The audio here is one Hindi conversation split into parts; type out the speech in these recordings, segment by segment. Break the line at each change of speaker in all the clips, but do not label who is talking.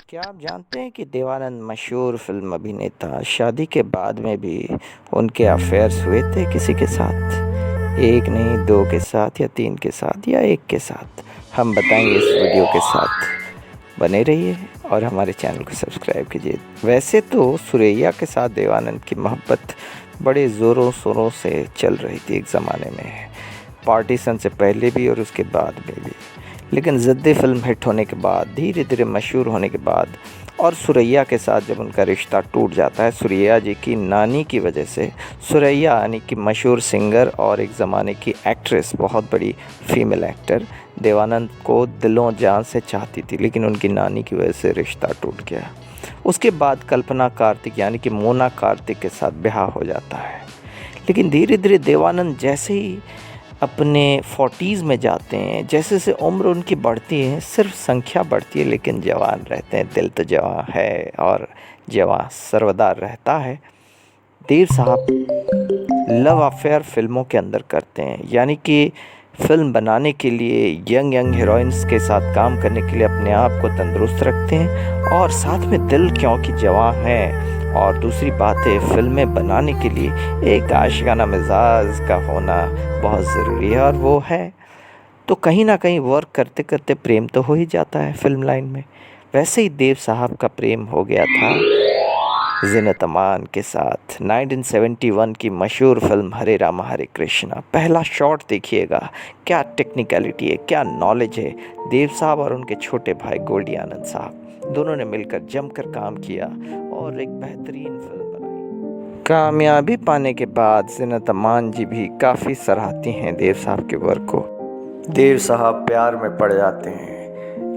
क्या आप जानते हैं कि देवानंद मशहूर फिल्म अभिनेता शादी के बाद में भी उनके अफेयर्स हुए थे किसी के साथ। एक नहीं, दो के साथ या तीन के साथ या एक के साथ। हम बताएंगे इस वीडियो के साथ। बने रहिए और हमारे चैनल को सब्सक्राइब कीजिए। वैसे तो सुरैया के साथ देवानंद की मोहब्बत बड़े ज़ोरों शोरों से चल रही थी एक ज़माने में, पार्टीशन से पहले भी और उसके बाद में भी। लेकिन ज़िद्दी फिल्म हिट होने के बाद, धीरे धीरे मशहूर होने के बाद और सुरैया के साथ जब उनका रिश्ता टूट जाता है सुरैया जी की नानी की वजह से। सुरैया यानी कि मशहूर सिंगर और एक ज़माने की एक्ट्रेस, बहुत बड़ी फीमेल एक्टर, देवानंद को दिलों जान से चाहती थी, लेकिन उनकी नानी की वजह से रिश्ता टूट गया। उसके बाद कल्पना कार्तिक यानी कि मोना कार्तिक के साथ ब्याह हो जाता है। लेकिन धीरे धीरे देवानंद जैसे ही अपने 40s में जाते हैं, जैसे जैसे उम्र उनकी बढ़ती है, सिर्फ संख्या बढ़ती है लेकिन जवान रहते हैं। दिल तो जवान है और जवान सर्वदा रहता है। देव साहब लव अफेयर फिल्मों के अंदर करते हैं, यानी कि फिल्म बनाने के लिए यंग हीरोइंस के साथ काम करने के लिए अपने आप को तंदुरुस्त रखते हैं और साथ में दिल क्योंकि जवां है। और दूसरी बात है, फिल्में बनाने के लिए एक आशिकाना मिजाज का होना बहुत ज़रूरी है, और वो है। तो कहीं ना कहीं वर्क करते करते प्रेम तो हो ही जाता है फिल्म लाइन में। वैसे ही देव साहब का प्रेम हो गया था ज़ीनत अमान के साथ। 1971 की मशहूर फिल्म हरे रामा हरे कृष्णा। पहला शॉट देखिएगा, क्या टेक्निकलिटी है, क्या नॉलेज है। देव साहब और उनके छोटे भाई गोल्डी आनंद साहब दोनों ने मिलकर जमकर काम किया और एक बेहतरीन फिल्म बनाई। कामयाबी पाने के बाद ज़ीनत अमान जी भी काफ़ी सराहती हैं देव साहब के वर्क को। देव साहब प्यार में पड़ जाते हैं,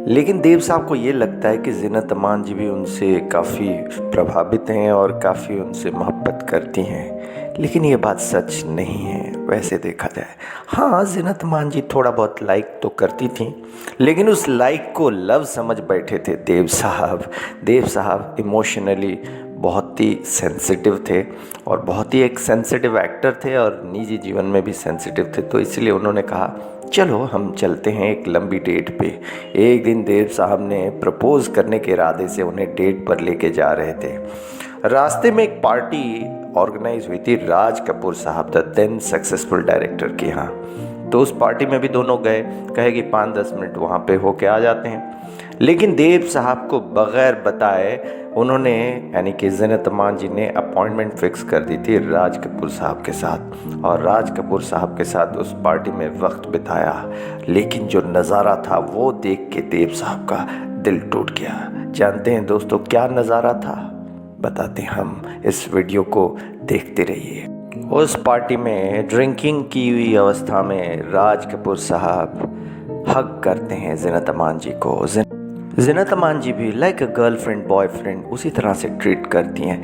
लेकिन देव साहब को ये लगता है कि ज़ीनत अमान जी भी उनसे काफ़ी प्रभावित हैं और काफ़ी उनसे मोहब्बत करती हैं। लेकिन ये बात सच नहीं है वैसे देखा जाए। हाँ, ज़ीनत अमान जी थोड़ा बहुत लाइक तो करती थीं, लेकिन उस लाइक को लव समझ बैठे थे देव साहब। देव साहब इमोशनली बहुत ही सेंसिटिव थे और बहुत ही एक सेंसिटिव एक्टर थे और निजी जीवन में भी सेंसिटिव थे। तो इसलिए उन्होंने कहा, चलो हम चलते हैं एक लंबी डेट पे। एक दिन देव साहब ने प्रपोज करने के इरादे से उन्हें डेट पर लेके जा रहे थे। रास्ते में एक पार्टी ऑर्गेनाइज हुई थी राज कपूर साहब, द देन सक्सेसफुल डायरेक्टर के यहाँ। तो उस पार्टी में भी दोनों गए, कहे कि 5-10 मिनट वहाँ पे होके आ जाते हैं। लेकिन देव साहब को बगैर बताए उन्होंने, यानी कि ज़ीनत अमान जी ने अपॉइंटमेंट फिक्स कर दी थी राज कपूर साहब के साथ, और राज कपूर साहब के साथ उस पार्टी में वक्त बिताया। लेकिन जो नज़ारा था वो देख के देव साहब का दिल टूट गया। जानते हैं दोस्तों क्या नज़ारा था? बताते हम, इस वीडियो को देखते रहिए। उस पार्टी में ड्रिंकिंग की हुई अवस्था में राज कपूर साहब हग करते हैं ज़ीनत अमान जी को। ज़ीनत अमान जी भी लाइक अ गर्लफ्रेंड बॉयफ्रेंड उसी तरह से ट्रीट करती हैं।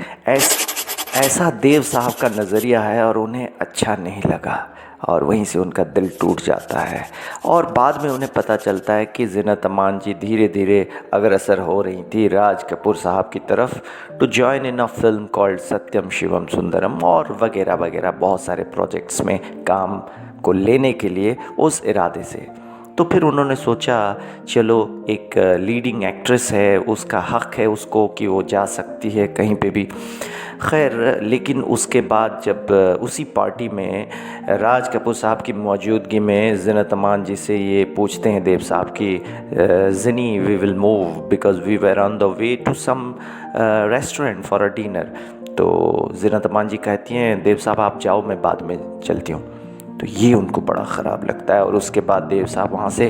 ऐसा देव साहब का नज़रिया है और उन्हें अच्छा नहीं लगा और वहीं से उनका दिल टूट जाता है। और बाद में उन्हें पता चलता है कि ज़ीनत अमान जी धीरे धीरे अग्रसर हो रही थी राज कपूर साहब की तरफ, to join in a film called Satyam Shivam Sundaram और वगैरह वगैरह बहुत सारे प्रोजेक्ट्स में काम को लेने के लिए उस इरादे से। तो फिर उन्होंने सोचा, चलो एक लीडिंग एक्ट्रेस है, उसका हक है उसको कि वो जा सकती है कहीं पे भी। खैर, लेकिन उसके बाद जब उसी पार्टी में राज कपूर साहब की मौजूदगी में ज़ीनत अमान जी से ये पूछते हैं देव साहब की, ज़नी we will move because we were on the way to some restaurant for a dinner. तो ज़ीनत अमान जी कहती हैं, देव साहब आप जाओ, मैं बाद में चलती हूँ। तो ये उनको बड़ा ख़राब लगता है और उसके बाद देव साहब वहाँ से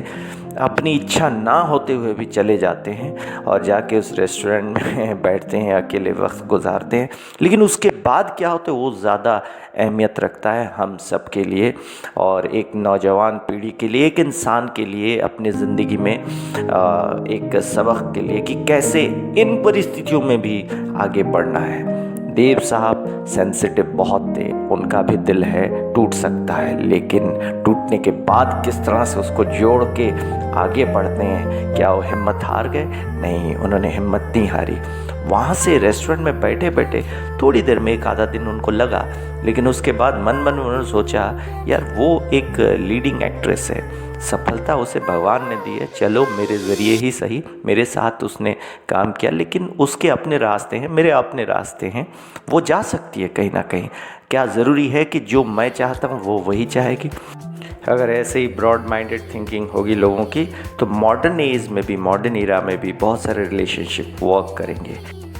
अपनी इच्छा ना होते हुए भी चले जाते हैं और जाके उस रेस्टोरेंट में बैठते हैं, अकेले वक्त गुजारते हैं। लेकिन उसके बाद क्या होता है वो ज़्यादा अहमियत रखता है हम सब के लिए और एक नौजवान पीढ़ी के लिए, एक इंसान के लिए अपनी ज़िंदगी में एक सबक के लिए कि कैसे इन परिस्थितियों में भी आगे बढ़ना है। देव साहब सेंसिटिव बहुत थे, उनका भी दिल है, टूट सकता है, लेकिन टूटने के बाद किस तरह से उसको जोड़ के आगे बढ़ते हैं। क्या वो हिम्मत हार गए? नहीं, उन्होंने हिम्मत नहीं हारी। वहाँ से रेस्टोरेंट में बैठे बैठे थोड़ी देर में एक आधा दिन उनको लगा, लेकिन उसके बाद मन मन में उन्होंने सोचा यार वो एक लीडिंग एक्ट्रेस है, सफलता उसे भगवान ने दी है, चलो मेरे ज़रिए ही सही, मेरे साथ उसने काम किया, लेकिन उसके अपने रास्ते हैं, मेरे अपने रास्ते हैं, वो जा सकती है कहीं ना कहीं। क्या ज़रूरी है कि जो मैं चाहता हूँ वो वही चाहेगी? अगर ऐसे ही ब्रॉड माइंडेड थिंकिंग होगी लोगों की तो मॉडर्न एज में भी, मॉडर्न इरा में भी बहुत सारे रिलेशनशिप वर्क करेंगे।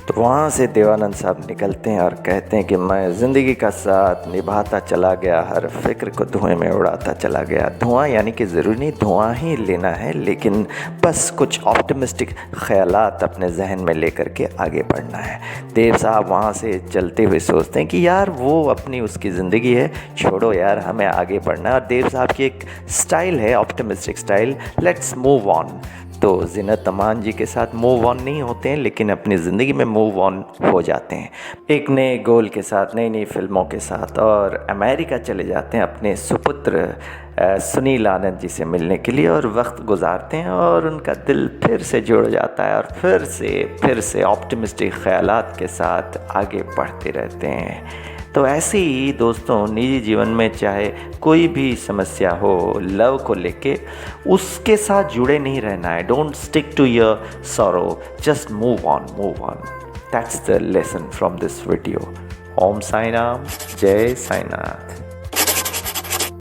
तो वहाँ से देवानंद साहब निकलते हैं और कहते हैं कि मैं ज़िंदगी का साथ निभाता चला गया, हर फिक्र को धुएं में उड़ाता चला गया। धुआं यानी कि ज़रूरी नहीं धुआं ही लेना है, लेकिन बस कुछ ऑप्टिमिस्टिक ख़यालात अपने जहन में लेकर के आगे बढ़ना है। देव साहब वहाँ से चलते हुए सोचते हैं कि यार वो अपनी उसकी ज़िंदगी है, छोड़ो यार हमें आगे बढ़ना है। और देव साहब की एक स्टाइल है optimistic style, let's move on. तो ज़ीनत अमान जी के साथ मूव ऑन नहीं होते हैं, लेकिन अपनी ज़िंदगी में मूव ऑन हो जाते हैं एक नए गोल के साथ, नई नई फिल्मों के साथ, और अमेरिका चले जाते हैं अपने सुपुत्र सुनील आनंद जी से मिलने के लिए, और वक्त गुजारते हैं और उनका दिल फिर से जुड़ जाता है और फिर से ऑप्टिमिस्टिक ख़यालात के साथ आगे बढ़ते रहते हैं। तो ऐसे ही दोस्तों निजी जीवन में चाहे कोई भी समस्या हो लव को लेके, उसके साथ जुड़े नहीं रहना है। Don't stick to your sorrow, just move on. That's the lesson from this video. Om Sai Ram, Jai Sai Nath.